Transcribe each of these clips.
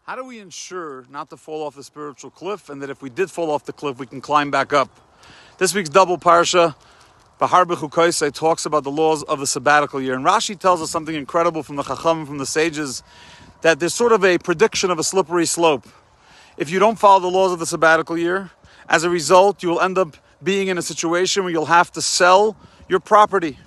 How do we ensure not to fall off the spiritual cliff, and that if we did fall off the cliff, we can climb back up? This week's double parsha, Project Likkutei Sichos, talks about the laws of the sabbatical year. And Rashi tells us something incredible from the Hakhel, from the sages, that there's sort of a prediction of a slippery slope. If you don't follow the laws of the sabbatical year, as a result, you will end up being in a situation where you'll have to sell your property.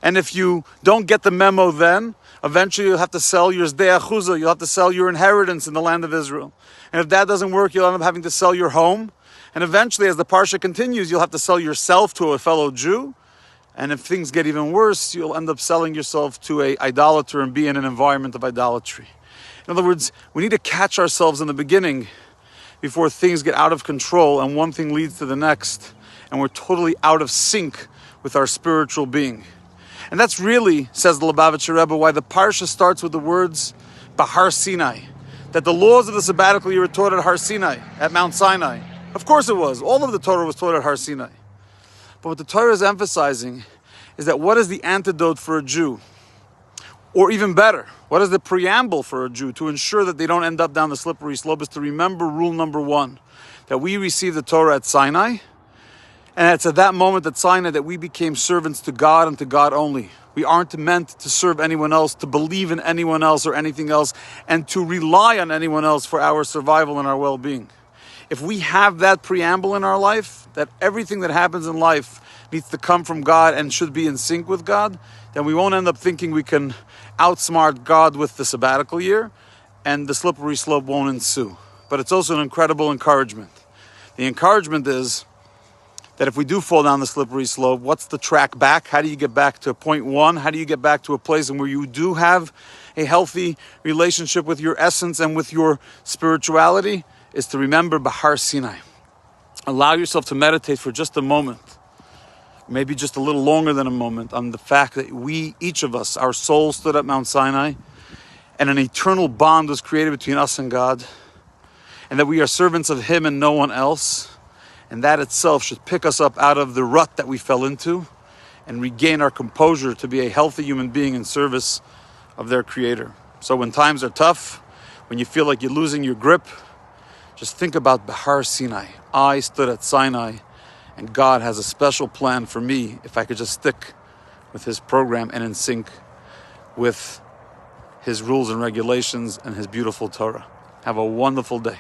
And if you don't get the memo then, eventually you'll have to sell your zdei achuzah, you'll have to sell your inheritance in the land of Israel. And if that doesn't work, you'll end up having to sell your home. And eventually, as the parsha continues, you'll have to sell yourself to a fellow Jew. And if things get even worse, you'll end up selling yourself to an idolater and be in an environment of idolatry. In other words, we need to catch ourselves in the beginning before things get out of control and one thing leads to the next, and we're totally out of sync with our spiritual being. And that's really, says the Lubavitcher Rebbe, why the parsha starts with the words Bahar Sinai, that the laws of the sabbatical year were taught at Har Sinai, at Mount Sinai. Of course it was. All of the Torah was taught at Har Sinai. But what the Torah is emphasizing is that what is the antidote for a Jew? Or even better, what is the preamble for a Jew to ensure that they don't end up down the slippery slope, is to remember rule number one, that we received the Torah at Sinai, and it's at that moment at Sinai that we became servants to God and to God only. We aren't meant to serve anyone else, to believe in anyone else or anything else, and to rely on anyone else for our survival and our well-being. If we have that preamble in our life, that everything that happens in life needs to come from God and should be in sync with God, then we won't end up thinking we can outsmart God with the sabbatical year, and the slippery slope won't ensue. But it's also an incredible encouragement. The encouragement is that if we do fall down the slippery slope, what's the track back? How do you get back to point one? How do you get back to a place where you do have a healthy relationship with your essence and with your spirituality? Is to remember Bahar Sinai. Allow yourself to meditate for just a moment, maybe just a little longer than a moment, on the fact that we, each of us, our souls stood at Mount Sinai, and an eternal bond was created between us and God, and that we are servants of Him and no one else, and that itself should pick us up out of the rut that we fell into and regain our composure to be a healthy human being in service of their Creator. So when times are tough, when you feel like you're losing your grip, just think about Bahar Sinai. I stood at Sinai, and God has a special plan for me if I could just stick with His program and in sync with His rules and regulations and His beautiful Torah. Have a wonderful day.